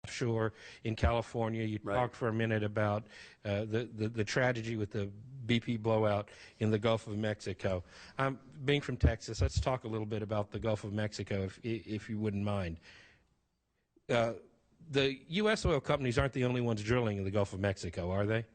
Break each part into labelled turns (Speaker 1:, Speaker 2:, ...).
Speaker 1: Shore in California. You talked for a minute about the tragedy with the BP blowout in the Gulf of Mexico. Being from Texas, let's talk a little bit about the Gulf of Mexico, if you wouldn't mind. The U.S. oil companies aren't the only ones drilling in the Gulf of Mexico, are they?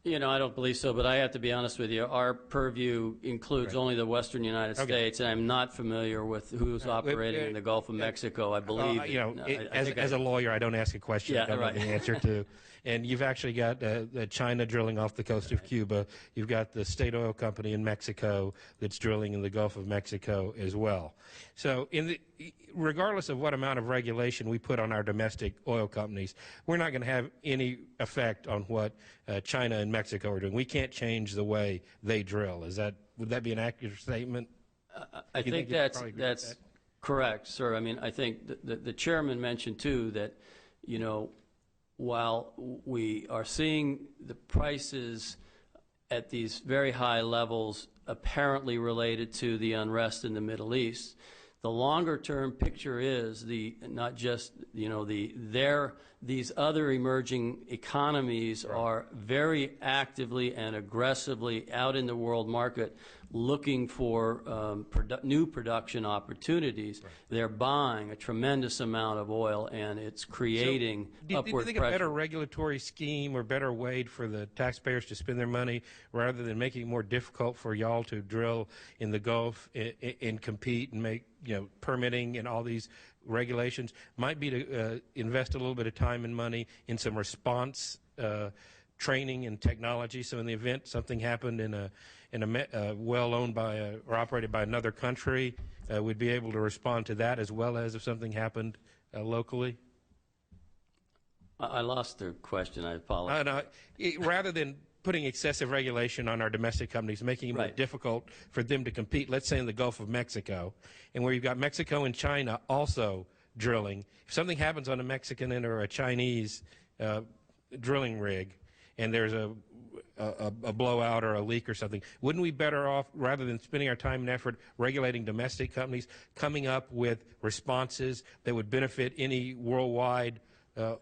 Speaker 2: You know, I don't believe so, but I have to be honest with you. Our purview includes only the western United States, and I'm not familiar with who's operating in the Gulf of Mexico. I believe.
Speaker 1: You know, as a lawyer, I don't ask a question I don't know the answer to. And you've actually got China drilling off the coast of Cuba. You've got the State Oil Company in Mexico that's drilling in the Gulf of Mexico as well. So regardless of what amount of regulation we put on our domestic oil companies, we're not going to have any effect on what China and Mexico are doing. We can't change the way they drill. Would that be an accurate statement?
Speaker 2: I think that's correct, sir. I mean, I think the chairman mentioned too that, you know, while we are seeing the prices at these very high levels apparently related to the unrest in the Middle East, the longer-term picture is not just, you know, these other emerging economies are very actively and aggressively out in the world market looking for new production opportunities. They're buying a tremendous amount of oil, and it's creating upward pressure. Do you think a better regulatory scheme or better way for the taxpayers to spend their money rather than making it more difficult for y'all to drill in the Gulf and compete and make, you know, permitting and all these regulations might be to invest a little bit of time and money in some response training and technology, so in the event something happened in a well owned by or operated by another country, we'd be able to respond to that as well as if something happened locally? I lost the question. I apologize.
Speaker 1: Rather than putting excessive regulation on our domestic companies, making it more difficult for them to compete, let's say in the Gulf of Mexico, and where you've got Mexico and China also drilling, if something happens on a Mexican or a Chinese drilling rig and there's a blowout or a leak or something, wouldn't we better off, rather than spending our time and effort regulating domestic companies, coming up with responses that would benefit any worldwide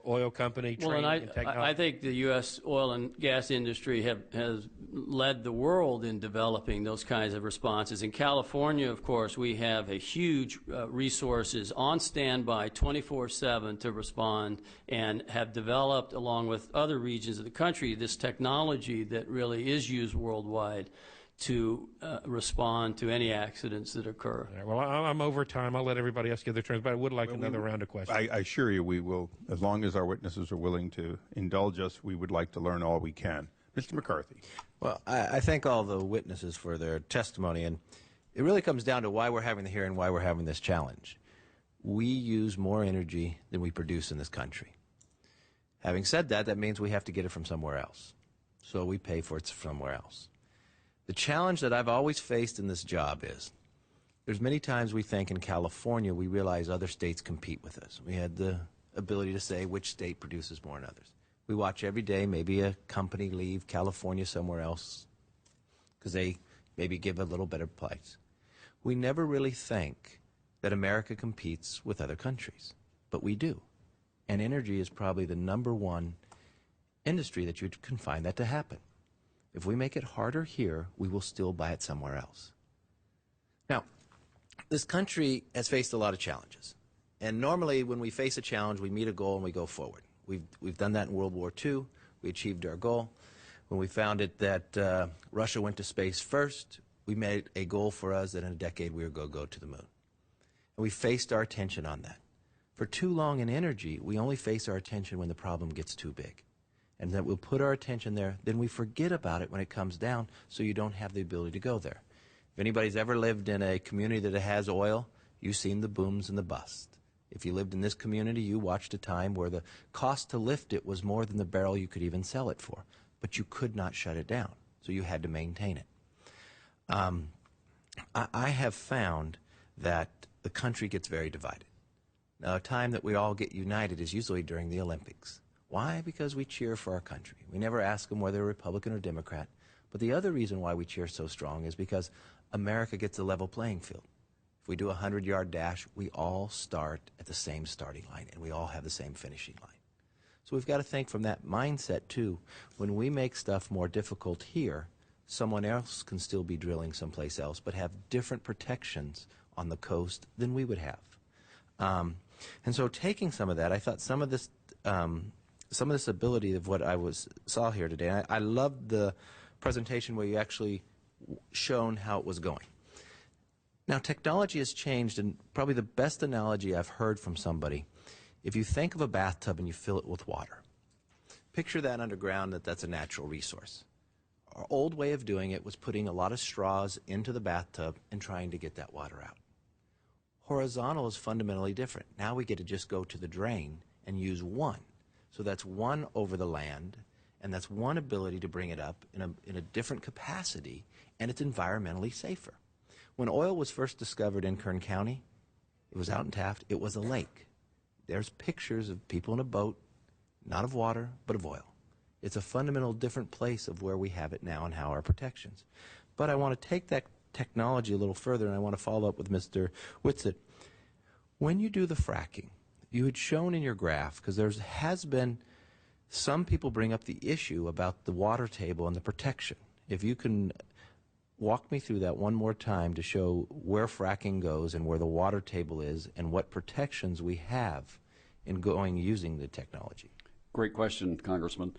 Speaker 1: oil company training and technology?
Speaker 2: I think the U.S. oil and gas industry has led the world in developing those kinds of responses. In California, of course, we have a huge resources on standby 24/7 to respond, and have developed, along with other regions of the country, this technology that really is used worldwide to respond to any accidents that occur.
Speaker 1: Right, well, I'm over time. I'll let everybody else give their turns, but I would like another round of questions.
Speaker 3: I assure you we will, as long as our witnesses are willing to indulge us, we would like to learn all we can. Mr. McCarthy.
Speaker 4: Well, I thank all the witnesses for their testimony, and it really comes down to why we're having the hearing, why we're having this challenge. We use more energy than we produce in this country. Having said that, that means we have to get it from somewhere else. So we pay for it somewhere else. The challenge that I've always faced in this job is there's many times we think in California we realize other states compete with us. We had the ability to say which state produces more than others. We watch every day maybe a company leave California somewhere else because they maybe give a little better price. We never really think that America competes with other countries, but we do. And energy is probably the #1 industry that you can find that to happen. If we make it harder here, we will still buy it somewhere else. Now, this country has faced a lot of challenges. And normally when we face a challenge, we meet a goal and we go forward. We've done that in World War II. We achieved our goal. When we found it that Russia went to space first, we made a goal for us that in a decade we were going to go to the moon. And we faced our attention on that. For too long in energy, we only face our attention when the problem gets too big. And that we'll put our attention there, then we forget about it when it comes down, so you don't have the ability to go there. If anybody's ever lived in a community that has oil, you've seen the booms and the busts. If you lived in this community, you watched a time where the cost to lift it was more than the barrel you could even sell it for, but you could not shut it down, so you had to maintain it. I have found that the country gets very divided. Now, a time that we all get united is usually during the Olympics. Why? Because we cheer for our country. We never ask them whether they're Republican or Democrat. But the other reason why we cheer so strong is because America gets a level playing field. If we do a 100-yard dash, we all start at the same starting line, and we all have the same finishing line. So we've got to think from that mindset, too. When we make stuff more difficult here, someone else can still be drilling someplace else, but have different protections on the coast than we would have. And so taking some of that, I thought some of this ability of what I saw here today, I loved the presentation where you actually shown how it was going. Now, technology has changed, and probably the best analogy I've heard from somebody, if you think of a bathtub and you fill it with water, picture that underground, that's a natural resource. Our old way of doing it was putting a lot of straws into the bathtub and trying to get that water out. Horizontal is fundamentally different. Now we get to just go to the drain and use one. So that's one over the land, and that's one ability to bring it up in a different capacity, and it's environmentally safer. When oil was first discovered in Kern County, it was out in Taft, it was a lake. There's pictures of people in a boat, not of water, but of oil. It's a fundamental different place of where we have it now and how our protections. But I want to take that technology a little further, and I want to follow up with Mr. Whitsitt. When you do the fracking, you had shown in your graph, because there has been some people bring up the issue about the water table and the protection. If you can walk me through that one more time to show where fracking goes and where the water table is and what protections we have in using the technology.
Speaker 5: Great question, Congressman.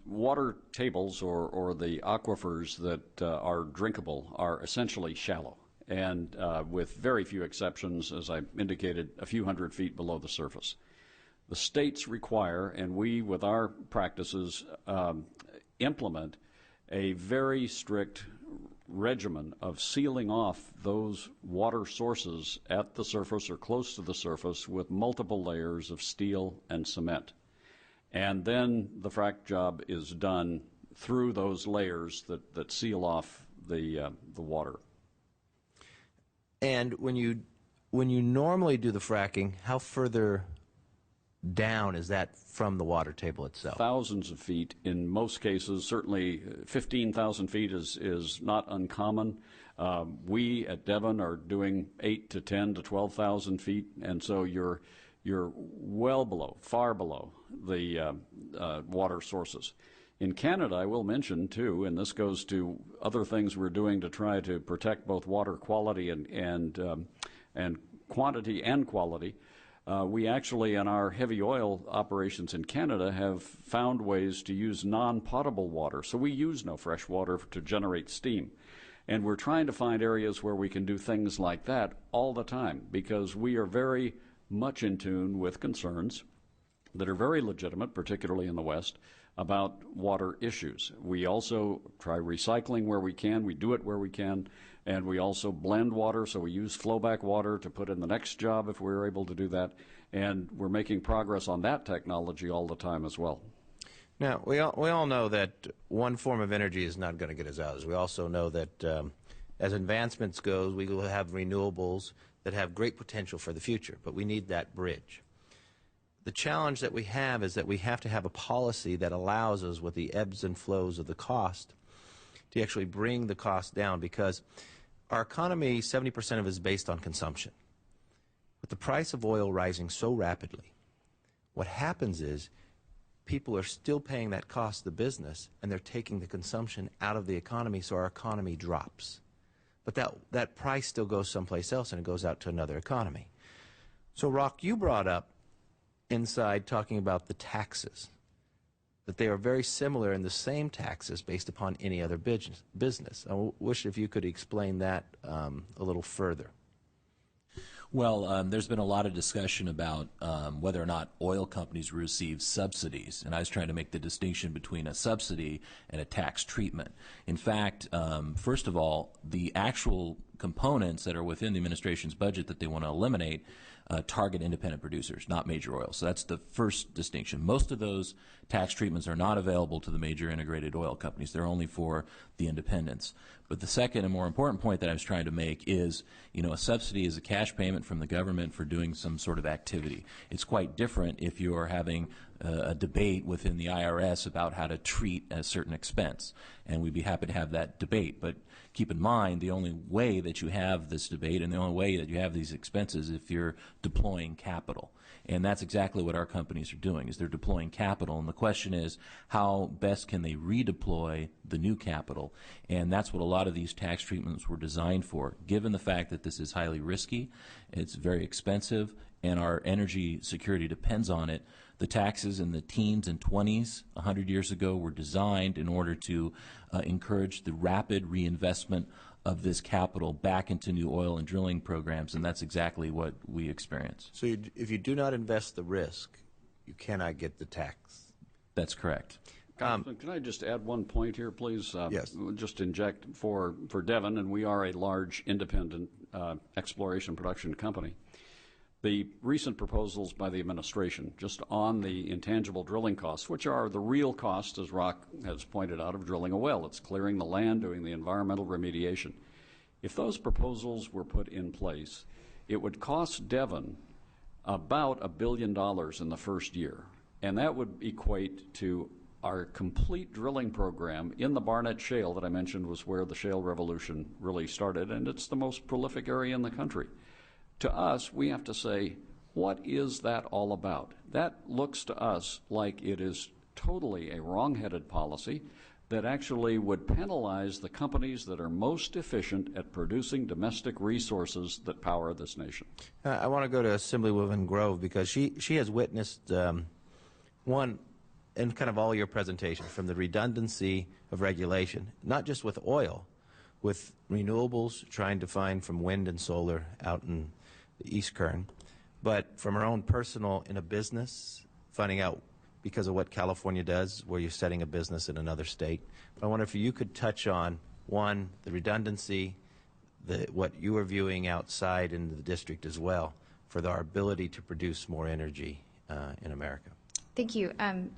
Speaker 5: Water tables or the aquifers that are drinkable are essentially shallow and with very few exceptions, as I indicated, a few hundred feet below the surface. The states require, and we with our practices implement, a very strict regimen of sealing off those water sources at the surface or close to the surface with multiple layers of steel and cement. And then the frac job is done through those layers that seal off the water.
Speaker 4: And when you normally do the fracking, how further down is that from the water table itself?
Speaker 5: Thousands of feet in most cases. Certainly 15,000 feet is not uncommon. We at Devon are doing 8 to 10 to 12,000 feet, and so you're well below, far below the water sources. In Canada, I will mention too, and this goes to other things we're doing to try to protect both water quality and quantity and quality. We actually, in our heavy oil operations in Canada, have found ways to use non-potable water. So we use no fresh water to generate steam. And we're trying to find areas where we can do things like that all the time, because we are very much in tune with concerns that are very legitimate, particularly in the West, about water issues. We also try recycling where we can. We do it where we can. And we also blend water, so we use flowback water to put in the next job if we're able to do that. And we're making progress on that technology all the time as well.
Speaker 4: Now, we all know that one form of energy is not going to get us out. We also know that as advancements goes, we will have renewables that have great potential for the future, but we need that bridge. The challenge that we have is that we have to have a policy that allows us, with the ebbs and flows of the cost, to actually bring the cost down, because our economy, 70% of it is based on consumption. With the price of oil rising so rapidly, what happens is people are still paying that cost to the business, and they're taking the consumption out of the economy, so our economy drops. But that price still goes someplace else, and it goes out to another economy. So, Rock, you brought up inside talking about the taxes, that they are very similar in the same taxes based upon any other business. I wish if you could explain that a little further.
Speaker 6: Well, there's been a lot of discussion about whether or not oil companies receive subsidies, and I was trying to make the distinction between a subsidy and a tax treatment. In fact, first of all, the actual components that are within the administration's budget that they want to eliminate target independent producers, not major oil. So that's the first distinction. Most of those tax treatments are not available to the major integrated oil companies. They're only for the independents. But the second and more important point that I was trying to make is, a subsidy is a cash payment from the government for doing some sort of activity. It's quite different if you are having a debate within the IRS about how to treat a certain expense, and we'd be happy to have that debate. But keep in mind, the only way that you have this debate and the only way that you have these expenses is if you're deploying capital. And that's exactly what our companies are doing, is they're deploying capital. And the question is, how best can they redeploy the new capital? And that's what a lot of these tax treatments were designed for. Given the fact that this is highly risky, it's very expensive, and our energy security depends on it, the taxes in the teens and 20s 100 years ago were designed in order to encourage the rapid reinvestment of this capital back into new oil and drilling programs, and that's exactly what we experience.
Speaker 4: So if you do not invest the risk, you cannot get the tax.
Speaker 6: That's correct.
Speaker 5: Can I just add one point here, please?
Speaker 4: Yes.
Speaker 5: Just inject for Devon, and we are a large independent exploration production company. The recent proposals by the administration just on the intangible drilling costs, which are the real cost, as Rock has pointed out, of drilling a well. It's clearing the land, doing the environmental remediation. If those proposals were put in place, it would cost Devon about $1 billion in the first year, and that would equate to our complete drilling program in the Barnett Shale that I mentioned was where the shale revolution really started, and it's the most prolific area in the country. To us, we have to say, what is that all about? That looks to us like it is totally a wrong-headed policy that actually would penalize the companies that are most efficient at producing domestic resources that power this nation.
Speaker 4: I want to go to Assemblywoman Grove because she has witnessed one in kind of all your presentations, from the redundancy of regulation, not just with oil, with renewables, trying to find from wind and solar out in the East Kern, but from our own personal in a business, finding out because of what California does, where you're setting a business in another state. But I wonder if you could touch on, one, the redundancy, what you are viewing outside in the district as well, for our ability to produce more energy in America.
Speaker 7: Thank you.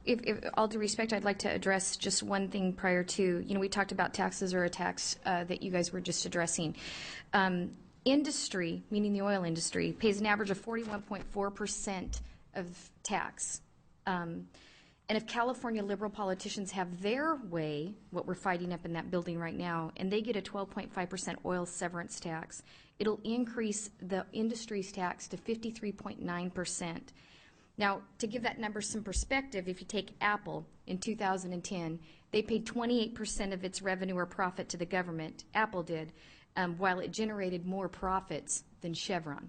Speaker 7: If all due respect, I'd like to address just one thing prior to, we talked about taxes or a tax that you guys were just addressing. Industry, meaning the oil industry, pays an average of 41.4% of tax. And if California liberal politicians have their way, what we're fighting up in that building right now, and they get a 12.5% oil severance tax, it'll increase the industry's tax to 53.9%. Now, to give that number some perspective, if you take Apple in 2010, they paid 28% of its revenue or profit to the government, Apple did, while it generated more profits than Chevron.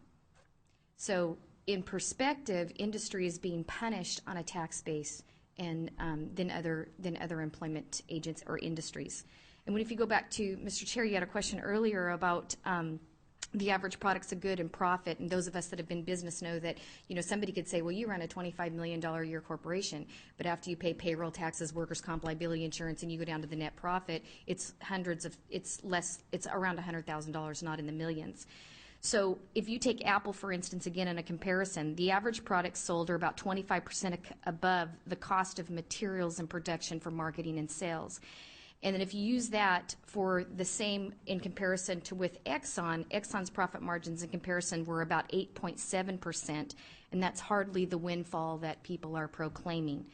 Speaker 7: So in perspective, industry is being punished on a tax base and than other employment agents or industries. And if you go back to, Mr. Chair, you had a question earlier about the average product's a good and profit, and those of us that have been in business know that, somebody could say, well, you run a $25 million a year corporation, but after you pay payroll taxes, workers' comp, liability insurance, and you go down to the net profit, it's around $100,000, not in the millions. So if you take Apple, for instance, again in a comparison, the average products sold are about 25% above the cost of materials and production for marketing and sales. And then if you use that for the same in comparison to with Exxon's profit margins in comparison were about 8.7%, and that's hardly the windfall that people are proclaiming.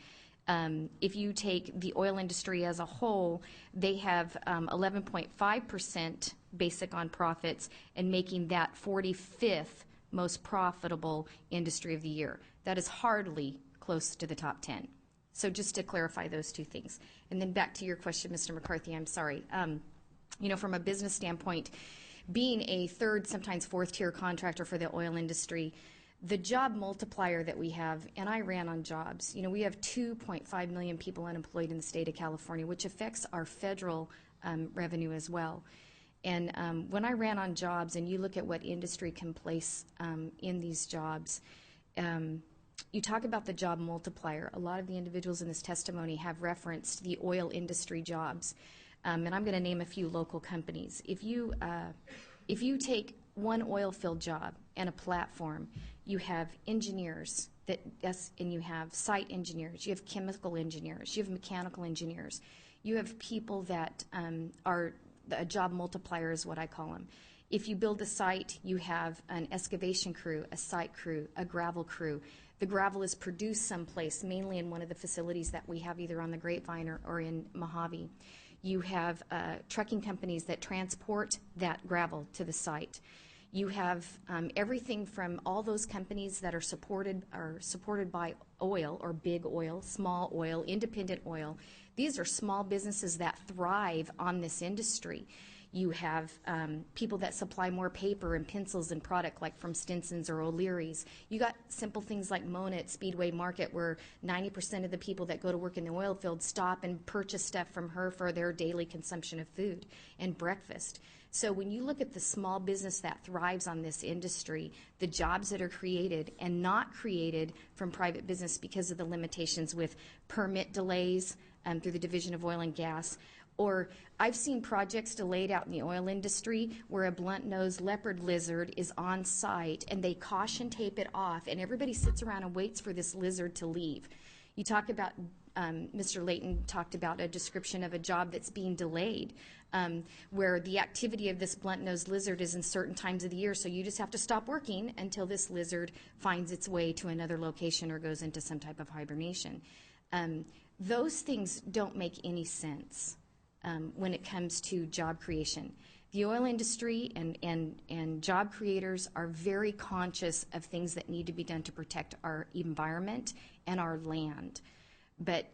Speaker 7: If you take the oil industry as a whole, they have 11.5% basic on profits and making that 45th most profitable industry of the year. That is hardly close to the top 10. So just to clarify those two things. And then back to your question, Mr. McCarthy, I'm sorry. From a business standpoint, being a third, sometimes fourth tier contractor for the oil industry, the job multiplier that we have, and I ran on jobs, we have 2.5 million people unemployed in the state of California, which affects our federal revenue as well. And when I ran on jobs, and you look at what industry can place in these jobs, you talk about the job multiplier. A lot of the individuals in this testimony have referenced the oil industry jobs. And I'm going to name a few local companies. If you take one oil field job and a platform, you have engineers, and you have site engineers, you have chemical engineers, you have mechanical engineers, you have people that are a job multiplier is what I call them. If you build a site, you have an excavation crew, a site crew, a gravel crew. The gravel is produced someplace, mainly in one of the facilities that we have either on the Grapevine or in Mojave. You have trucking companies that transport that gravel to the site. You have everything from all those companies that are supported by oil or big oil, small oil, independent oil. These are small businesses that thrive on this industry. You have people that supply more paper and pencils and product, like from Stinson's or O'Leary's. You got simple things like Mona at Speedway Market, where 90% of the people that go to work in the oil field stop and purchase stuff from her for their daily consumption of food and breakfast. So when you look at the small business that thrives on this industry, the jobs that are created and not created from private business because of the limitations with permit delays through the Division of Oil and Gas, or I've seen projects delayed out in the oil industry where a blunt-nosed leopard lizard is on site and they caution tape it off and everybody sits around and waits for this lizard to leave. You talk about, Mr. Layton talked about a description of a job that's being delayed, where the activity of this blunt-nosed lizard is in certain times of the year, so you just have to stop working until this lizard finds its way to another location or goes into some type of hibernation. Those things don't make any sense when it comes to job creation. The oil industry and job creators are very conscious of things that need to be done to protect our environment and our land. But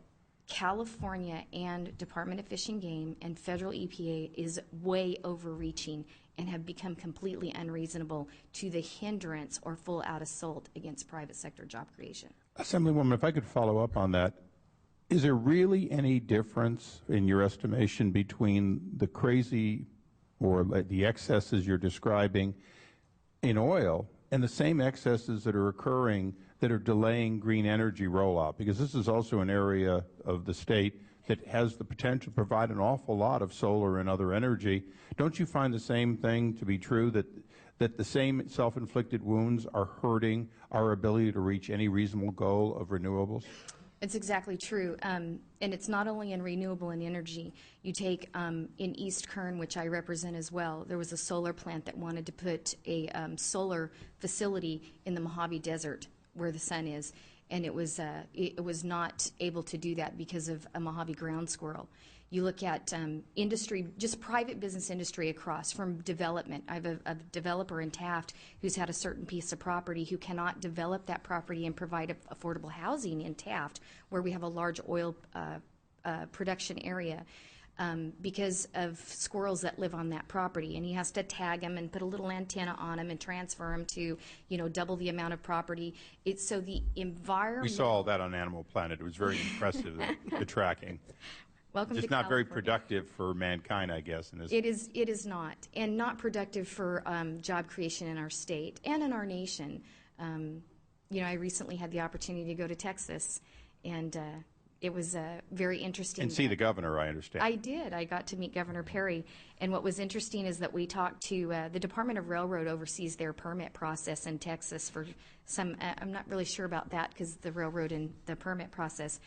Speaker 7: California and Department of Fish and Game and federal EPA is way overreaching and have become completely unreasonable to the hindrance or full-out assault against private sector job creation.
Speaker 3: Assemblywoman, if I could follow up on that. Is there really any difference, in your estimation, between the crazy or the excesses you're describing in oil and the same excesses that are occurring that are delaying green energy rollout? Because this is also an area of the state that has the potential to provide an awful lot of solar and other energy. Don't you find the same thing to be true, that the same self-inflicted wounds are hurting our ability to reach any reasonable goal of renewables?
Speaker 7: It's exactly true, and it's not only in renewable and energy. You take in East Kern, which I represent as well, there was a solar plant that wanted to put a solar facility in the Mojave Desert where the sun is, and it was not able to do that because of a Mojave ground squirrel. You look at industry, just private business industry across from development. I have a developer in Taft who's had a certain piece of property who cannot develop that property and provide affordable housing in Taft, where we have a large oil production area, because of squirrels that live on that property. And he has to tag them and put a little antenna on them and transfer them to, double the amount of property. It's so the environment.
Speaker 3: We saw all that on Animal Planet. It was very impressive, the tracking.
Speaker 7: Welcome
Speaker 3: Just
Speaker 7: to
Speaker 3: not
Speaker 7: California.
Speaker 3: very productive for mankind, I guess. In this.
Speaker 7: It is not, and not productive for job creation in our state and in our nation. I recently had the opportunity to go to Texas, and it was very interesting.
Speaker 3: And see the governor, I understand.
Speaker 7: I did. I got to meet Governor Perry, and what was interesting is that we talked to the Department of Railroad oversees their permit process in Texas for some. I'm not really sure about that because the railroad and the permit process.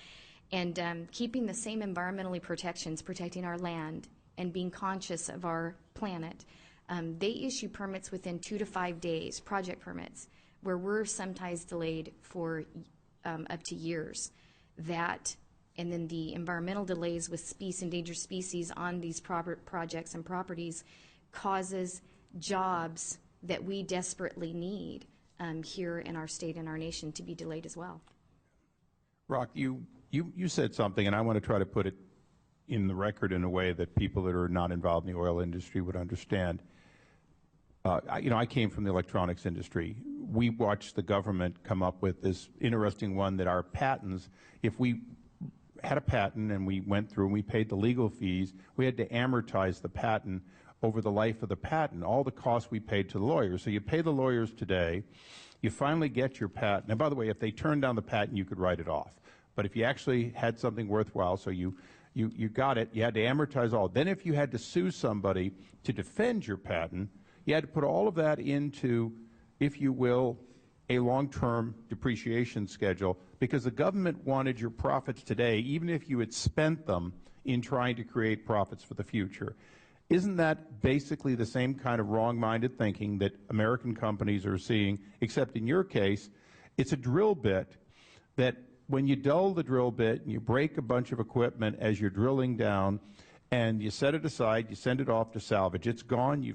Speaker 7: And keeping the same environmental protections, protecting our land, and being conscious of our planet. They issue permits within 2 to 5 days, project permits, where we're sometimes delayed for up to years. That, and then the environmental delays with endangered species on these projects and properties causes jobs that we desperately need here in our state and our nation to be delayed as well.
Speaker 3: Rock, you said something, and I want to try to put it in the record in a way that people that are not involved in the oil industry would understand. I came from the electronics industry. We watched the government come up with this interesting one that our patents, if we had a patent and we went through and we paid the legal fees, we had to amortize the patent over the life of the patent, all the costs we paid to the lawyers. So you pay the lawyers today, you finally get your patent. And by the way, if they turned down the patent, you could write it off. But if you actually had something worthwhile, so you got it, you had to amortize all. Then if you had to sue somebody to defend your patent, you had to put all of that into, if you will, a long-term depreciation schedule, because the government wanted your profits today, even if you had spent them in trying to create profits for the future. Isn't that basically the same kind of wrong-minded thinking that American companies are seeing, except in your case, it's a drill bit that when you dull the drill bit and you break a bunch of equipment as you're drilling down and you set it aside, you send it off to salvage, it's gone, you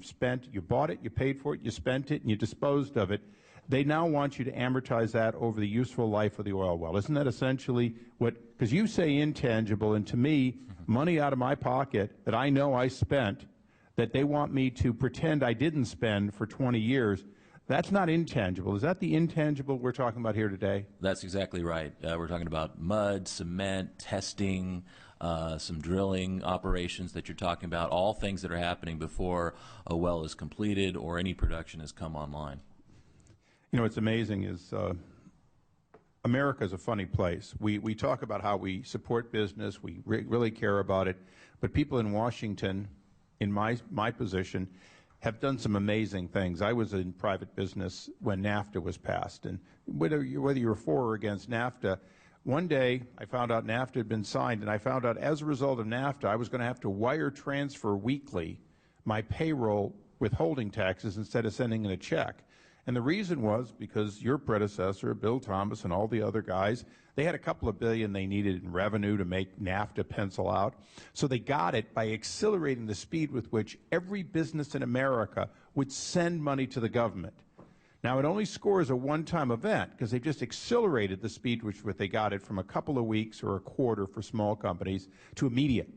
Speaker 3: bought it, you paid for it, you spent it, and you disposed of it. They now want you to amortize that over the useful life of the oil well. Isn't that essentially what, because you say intangible, and to me, money out of my pocket that I know I spent, that they want me to pretend I didn't spend for 20 years, that's not intangible. Is that the intangible we're talking about here today?
Speaker 6: That's exactly right. We're talking about mud, cement, testing, some drilling operations that you're talking about, all things that are happening before a well is completed or any production has come online.
Speaker 3: You know, what's amazing is America is a funny place. We talk about how we support business, we really care about it, but people in Washington, in my position, have done some amazing things. I was in private business when NAFTA was passed, and whether you were for or against NAFTA, one day I found out NAFTA had been signed, and I found out as a result of NAFTA I was going to have to wire transfer weekly my payroll withholding taxes instead of sending in a check. And the reason was because your predecessor, Bill Thomas, and all the other guys, they had a couple of billion they needed in revenue to make NAFTA pencil out. So they got it by accelerating the speed with which every business in America would send money to the government. Now, it only scores a one-time event because they've just accelerated the speed with which they got it from a couple of weeks or a quarter for small companies to immediate.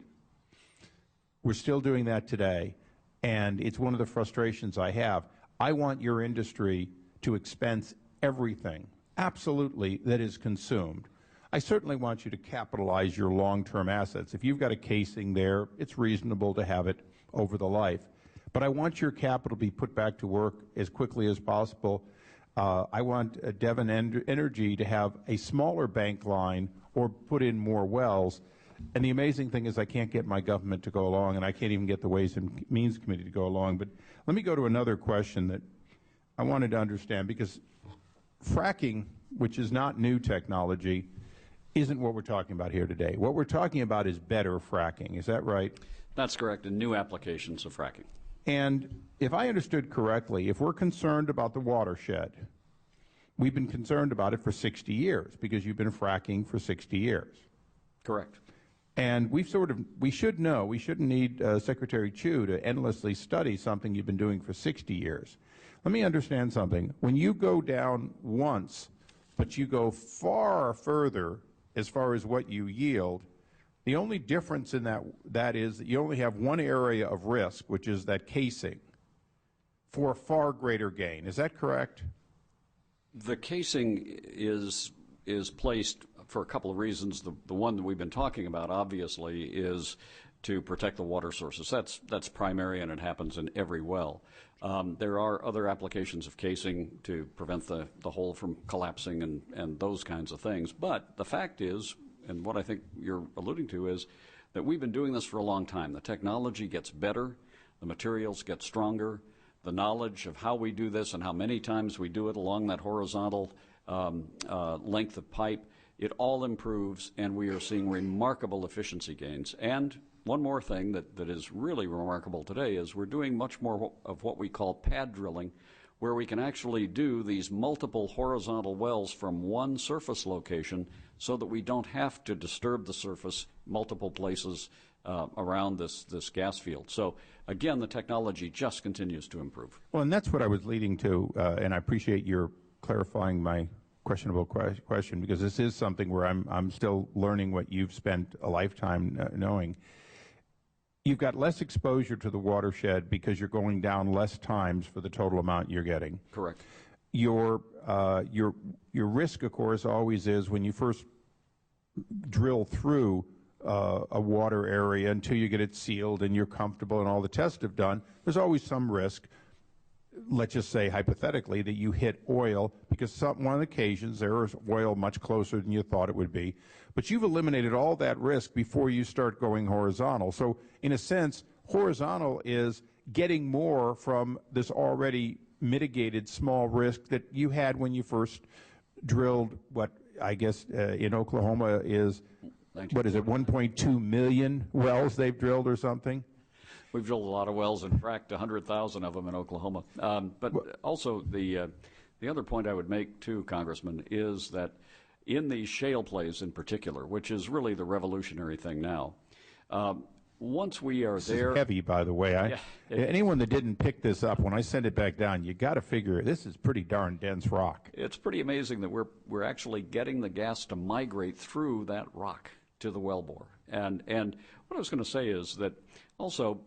Speaker 3: We're still doing that today, and it's one of the frustrations I have. I want your industry to expense everything, absolutely, that is consumed. I certainly want you to capitalize your long-term assets. If you've got a casing there, it's reasonable to have it over the life. But I want your capital to be put back to work as quickly as possible. I want Devon Energy to have a smaller bank line or put in more wells. And the amazing thing is I can't get my government to go along, and I can't even get the Ways and Means Committee to go along. But let me go to another question that I wanted to understand, because fracking, which is not new technology, isn't what we're talking about here today. What we're talking about is better fracking. Is that right?
Speaker 5: That's correct, and new applications of fracking.
Speaker 3: And if I understood correctly, if we're concerned about the watershed, we've been concerned about it for 60 years because you've been fracking for 60 years.
Speaker 5: Correct.
Speaker 3: And we should know, we shouldn't need Secretary Chu to endlessly study something you've been doing for 60 years. Let me understand something. When you go down once, but you go far further as far as what you yield, the only difference in that is that you only have one area of risk, which is that casing, for a far greater gain. Is that correct?
Speaker 5: The casing is placed for a couple of reasons. The one that we've been talking about, obviously, is to protect the water sources. That's primary, and it happens in every well. There are other applications of casing to prevent the hole from collapsing and those kinds of things. But the fact is, and what I think you're alluding to, is that we've been doing this for a long time. The technology gets better, the materials get stronger, the knowledge of how we do this and how many times we do it along that horizontal length of pipe, it all improves, and we are seeing remarkable efficiency gains. And one more thing that is really remarkable today is we're doing much more of what we call pad drilling, where we can actually do these multiple horizontal wells from one surface location so that we don't have to disturb the surface multiple places around this gas field. So again, the technology just continues to improve.
Speaker 3: Well, and that's what I was leading to, and I appreciate your clarifying my questionable question, because this is something where I'm still learning what you've spent a lifetime knowing. You've got less exposure to the watershed because you're going down less times for the total amount you're getting.
Speaker 5: Correct.
Speaker 3: Your risk, of course, always is when you first drill through a water area until you get it sealed and you're comfortable and all the tests have done, there's always some risk. Let's just say hypothetically that you hit oil, because one of the occasions there is oil much closer than you thought it would be. But you've eliminated all that risk before you start going horizontal. So in a sense, horizontal is getting more from this already mitigated small risk that you had when you first drilled what I guess in Oklahoma is, what is it, 1.2 million wells they've drilled or something?
Speaker 5: We've drilled a lot of wells and fracked 100,000 of them in Oklahoma. But also the other point I would make, too, Congressman, is that in these shale plays in particular, which is really the revolutionary thing now, once we are
Speaker 3: this
Speaker 5: there...
Speaker 3: is heavy, by the way. Anyone that didn't pick this up, when I send it back down, you got to figure this is pretty darn dense rock.
Speaker 5: It's pretty amazing that we're actually getting the gas to migrate through that rock to the wellbore. And what I was going to say is that also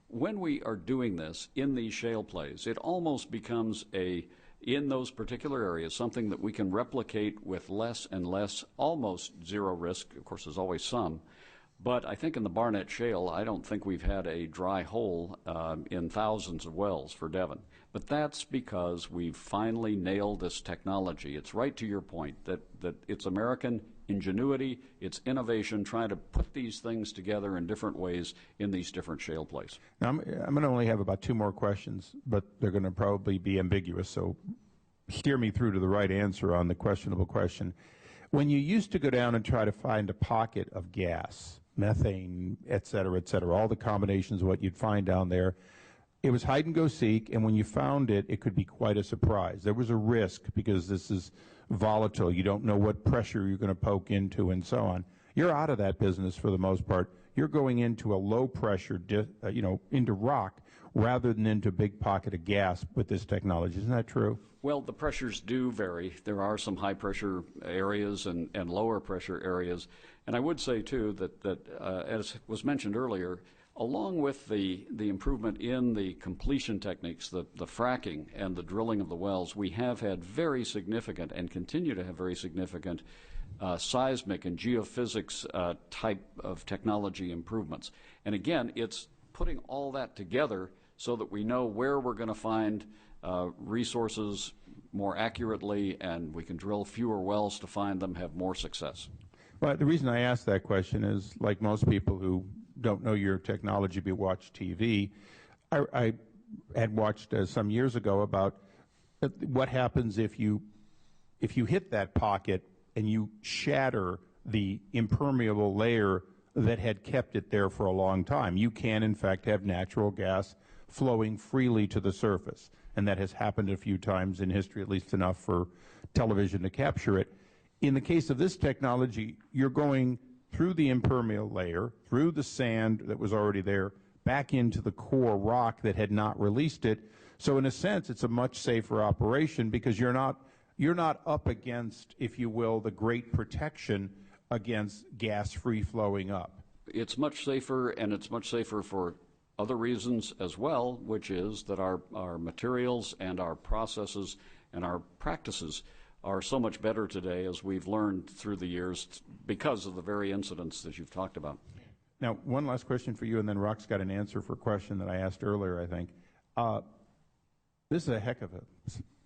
Speaker 5: when we are doing this in these shale plays, it almost becomes in those particular areas, something that we can replicate with less and less, almost zero risk. Of course, there's always some. But I think in the Barnett Shale, I don't think we've had a dry hole in thousands of wells for Devon. But that's because we've finally nailed this technology. It's right to your point that it's American ingenuity, it's innovation, trying to put these things together in different ways in these different shale plays.
Speaker 3: Now, I'm going to only have about 2 more questions, but they're going to probably be ambiguous, so steer me through to the right answer on the questionable question. When you used to go down and try to find a pocket of gas, methane, et cetera, all the combinations of what you'd find down there, it was hide and go seek, and when you found it, it could be quite a surprise. There was a risk because this is volatile. You don't know what pressure you're going to poke into and so on. You're out of that business for the most part. You're going into a low pressure, into rock rather than into a big pocket of gas with this technology. Isn't that true?
Speaker 5: Well, the pressures do vary. There are some high pressure areas and lower pressure areas. And I would say, too, that as was mentioned earlier, along with the improvement in the completion techniques, the fracking and the drilling of the wells, we have had very significant and continue to have very significant seismic and geophysics type of technology improvements. And again, it's putting all that together so that we know where we're going to find resources more accurately, and we can drill fewer wells to find them, have more success.
Speaker 3: Well, the reason I ask that question is, like most people who don't know your technology but watch TV, I had watched some years ago about what happens if you hit that pocket and you shatter the impermeable layer that had kept it there for a long time. You can, in fact, have natural gas flowing freely to the surface, and that has happened a few times in history, at least enough for television to capture it. In the case of this technology, you're going through the impermeable layer, through the sand that was already there, back into the core rock that had not released it. So in a sense, it's a much safer operation because you're not up against, if you will, the great protection against gas free flowing up.
Speaker 5: It's much safer, and it's much safer for other reasons as well, which is that our materials and our processes and our practices are so much better today, as we've learned through the years, because of the very incidents that you've talked about.
Speaker 3: Now, one last question for you, and then Rock's got an answer for a question that I asked earlier, I think. This is a heck of a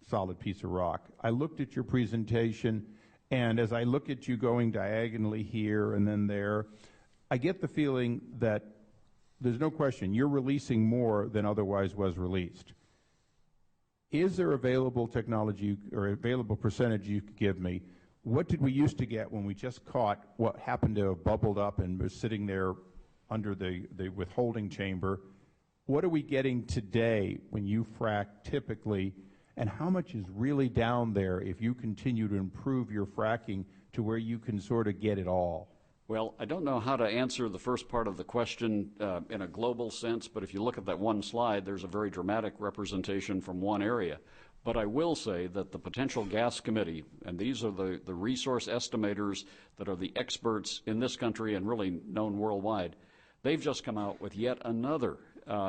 Speaker 3: solid piece of rock. I looked at your presentation, and as I look at you going diagonally here and then there, I get the feeling that there's no question you're releasing more than otherwise was released. Is there available technology or available percentage you could give me? What did we used to get when we just caught what happened to have bubbled up and was sitting there under the withholding chamber? What are we getting today when you frack typically, and how much is really down there if you continue to improve your fracking to where you can sort of get it all?
Speaker 5: Well, I don't know how to answer the first part of the question in a global sense, but if you look at that one slide, there's a very dramatic representation from one area. But I will say that the Potential Gas Committee, and these are the resource estimators that are the experts in this country and really known worldwide, they've just come out with yet another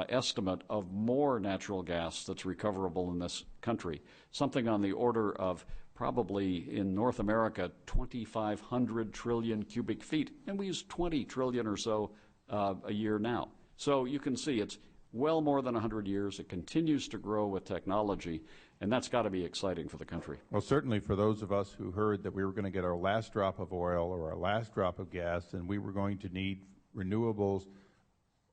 Speaker 5: estimate of more natural gas that's recoverable in this country, something on the order of probably in North America 2,500 trillion cubic feet, and we use 20 trillion or so a year now. So you can see it's well more than 100 years. It continues to grow with technology, and that's got to be exciting for the country.
Speaker 3: Well, certainly for those of us who heard that we were going to get our last drop of oil or our last drop of gas, and we were going to need renewables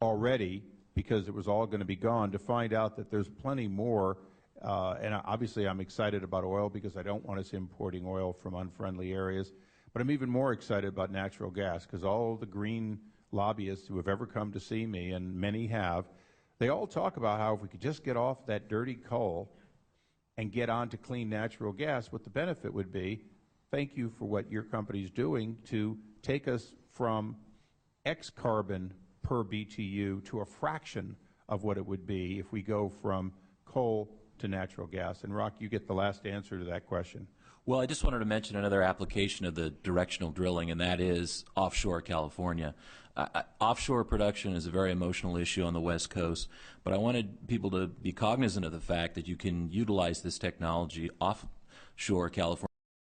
Speaker 3: already because it was all going to be gone, to find out that there's plenty more. And obviously I'm excited about oil because I don't want us importing oil from unfriendly areas. But I'm even more excited about natural gas because all the green lobbyists who have ever come to see me, and many have, they all talk about how if we could just get off that dirty coal and get on to clean natural gas, what the benefit would be. Thank you for what your company is doing to take us from X carbon per BTU to a fraction of what it would be if we go from coal to natural gas. And Rock, you get the last answer to that question.
Speaker 6: Well, I just wanted to mention another application of the directional drilling, and that is offshore California. Offshore production is a very emotional issue on the West Coast, but I wanted people to be cognizant of the fact that you can utilize this technology offshore California